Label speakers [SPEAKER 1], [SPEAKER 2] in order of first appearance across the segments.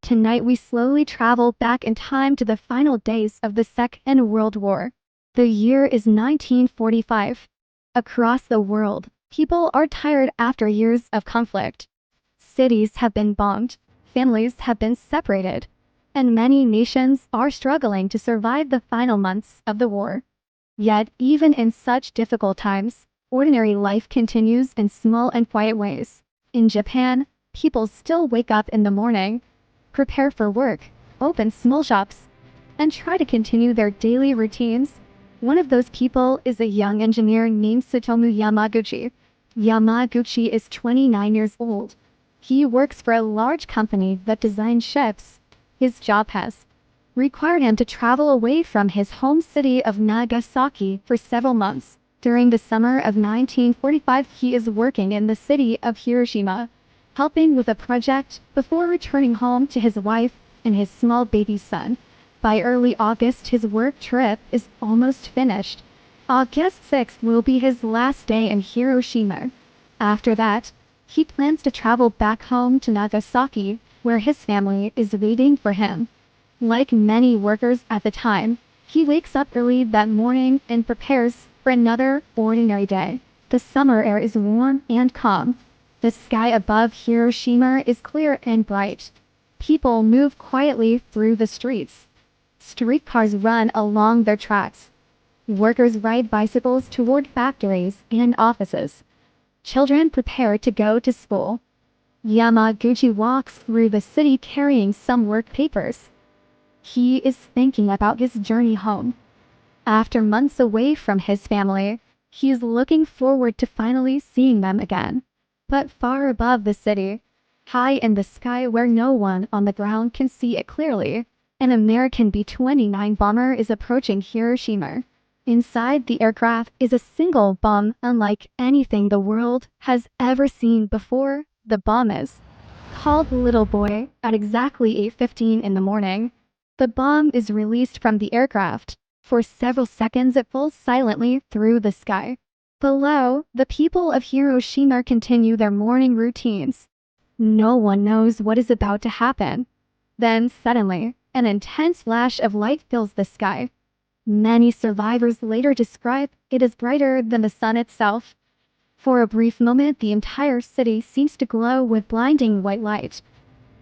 [SPEAKER 1] Tonight we slowly travel back in time to the final days of the Second World War. The year is 1945. Across the world, people are tired after years of conflict. Cities have been bombed, families have been separated, and many nations are struggling to survive the final months of the war. Yet, even in such difficult times, ordinary life continues in small and quiet ways. In Japan, people still wake up in the morning, prepare for work, open small shops, and try to continue their daily routines. One of those people is a young engineer named Tsutomu Yamaguchi. Yamaguchi is 29 years old. He works for a large company that designs ships. His job has required him to travel away from his home city of Nagasaki for several months. During the summer of 1945, he is working in the city of Hiroshima, helping with a project before returning home to his wife and his small baby son. By early August, his work trip is almost finished. August 6th will be his last day in Hiroshima. After that, he plans to travel back home to Nagasaki, where his family is waiting for him. Like many workers at the time, he wakes up early that morning and prepares for another ordinary day. The summer air is warm and calm. The sky above Hiroshima is clear and bright. People move quietly through the streets. Streetcars run along their tracks. Workers ride bicycles toward factories and offices. Children prepare to go to school. Yamaguchi walks through the city carrying some work papers. He is thinking about his journey home. After months away from his family, he is looking forward to finally seeing them again. But far above the city, high in the sky where no one on the ground can see it clearly, an American B-29 bomber is approaching Hiroshima. Inside the aircraft is a single bomb unlike anything the world has ever seen before. The bomb is called Little Boy. At exactly 8:15 in the morning, the bomb is released from the aircraft. For several seconds it falls silently through the sky. Below, the people of Hiroshima continue their morning routines. No one knows what is about to happen. Then suddenly, an intense flash of light fills the sky. Many survivors later describe it as brighter than the sun itself. For a brief moment, the entire city seems to glow with blinding white light.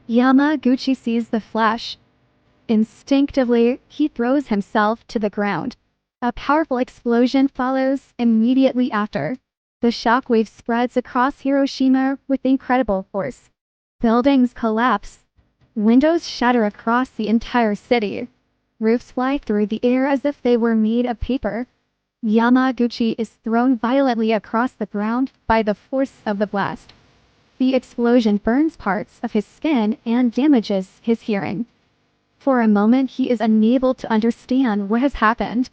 [SPEAKER 1] Yamaguchi sees the flash. Instinctively, he throws himself to the ground. A powerful explosion follows immediately after. The shockwave spreads across Hiroshima with incredible force. Buildings collapse. Windows shatter across the entire city. Roofs fly through the air as if they were made of paper. Yamaguchi is thrown violently across the ground by the force of the blast. The explosion burns parts of his skin and damages his hearing. For a moment, he is unable to understand what has happened.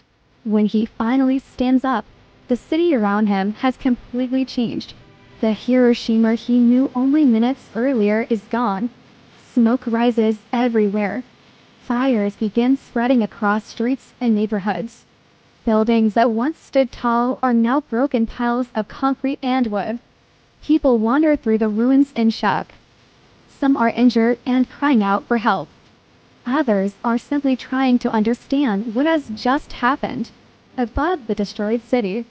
[SPEAKER 1] When he finally stands up, the city around him has completely changed. The Hiroshima he knew only minutes earlier is gone. Smoke rises everywhere. Fires begin spreading across streets and neighborhoods. Buildings that once stood tall are now broken piles of concrete and wood. People wander through the ruins in shock. Some are injured and crying out for help. Others are simply trying to understand what has just happened. Above the destroyed city,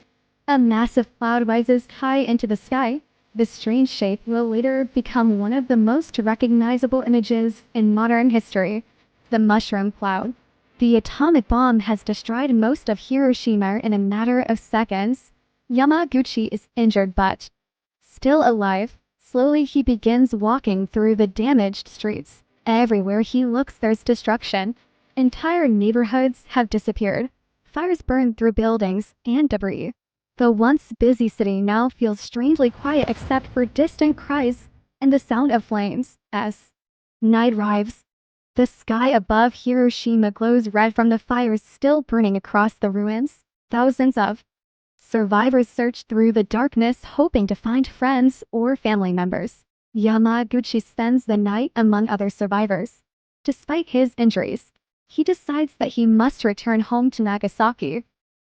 [SPEAKER 1] a massive cloud rises high into the sky. This strange shape will later become one of the most recognizable images in modern history, the mushroom cloud. The atomic bomb has destroyed most of Hiroshima in a matter of seconds. Yamaguchi is injured but still alive. Slowly he begins walking through the damaged streets. Everywhere he looks there's destruction. Entire neighborhoods have disappeared. Fires burn through buildings and debris. The once busy city now feels strangely quiet except for distant cries and the sound of flames. As night arrives, the sky above Hiroshima glows red from the fires still burning across the ruins. Thousands of survivors search through the darkness hoping to find friends or family members. Yamaguchi spends the night among other survivors. Despite his injuries, he decides that he must return home to Nagasaki.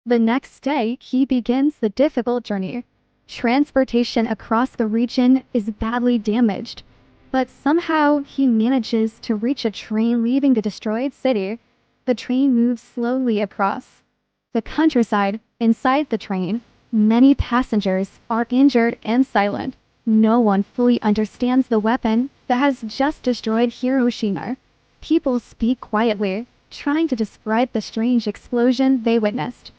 [SPEAKER 1] The next day, he begins the difficult journey. Transportation across the region is badly damaged. But somehow he manages to reach a train leaving the destroyed city. The train moves slowly across the countryside. Inside the train, many passengers are injured and silent. No one fully understands the weapon that has just destroyed Hiroshima. People speak quietly, trying to describe the strange explosion they witnessed.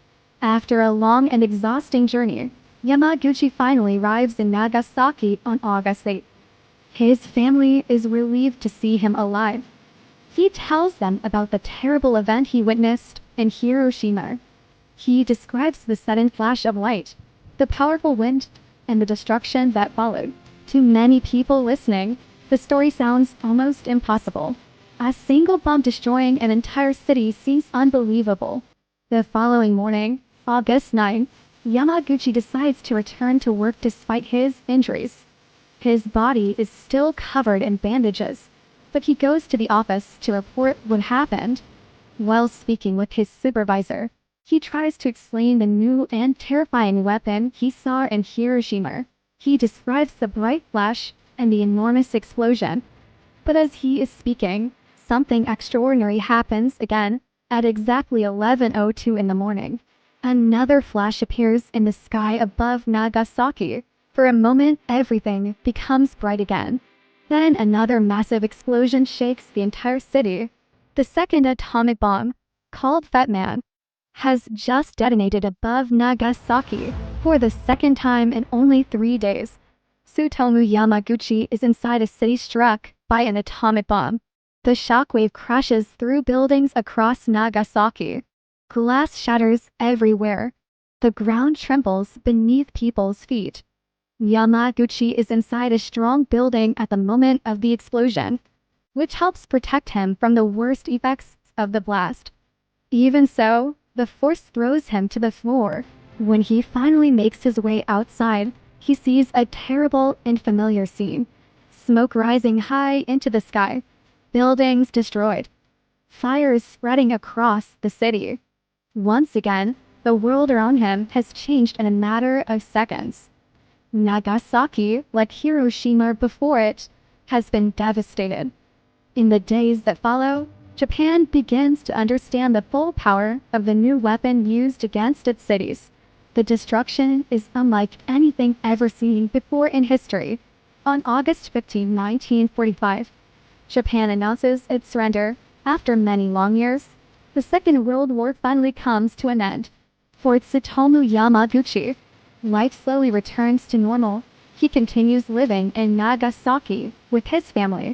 [SPEAKER 1] After a long and exhausting journey, Yamaguchi finally arrives in Nagasaki on August 8. His family is relieved to see him alive. He tells them about the terrible event he witnessed in Hiroshima. He describes the sudden flash of light, the powerful wind, and the destruction that followed. To many people listening, the story sounds almost impossible. A single bomb destroying an entire city seems unbelievable. The following morning, August 9, Yamaguchi decides to return to work despite his injuries. His body is still covered in bandages, but he goes to the office to report what happened. While speaking with his supervisor, he tries to explain the new and terrifying weapon he saw in Hiroshima. He describes the bright flash and the enormous explosion. But as he is speaking, something extraordinary happens again. At exactly 11:02 in the morning, another flash appears in the sky above Nagasaki. For a moment, everything becomes bright again. Then another massive explosion shakes the entire city. The second atomic bomb, called Fat Man, has just detonated above Nagasaki for the second time in only 3 days. Tsutomu Yamaguchi is inside a city struck by an atomic bomb. The shockwave crashes through buildings across Nagasaki. Glass shatters everywhere. The ground trembles beneath people's feet. Yamaguchi is inside a strong building at the moment of the explosion, which helps protect him from the worst effects of the blast. Even so, the force throws him to the floor. When he finally makes his way outside, he sees a terrible and familiar scene. Smoke rising high into the sky, buildings destroyed, fires spreading across the city. Once again, the world around him has changed in a matter of seconds. Nagasaki, like Hiroshima before it, has been devastated. In the days that follow, Japan begins to understand the full power of the new weapon used against its cities. The destruction is unlike anything ever seen before in history. On August 15, 1945, Japan announces its surrender. After many long years, the Second World War finally comes to an end. For Tsutomu Yamaguchi, life slowly returns to normal. He continues living in Nagasaki with his family.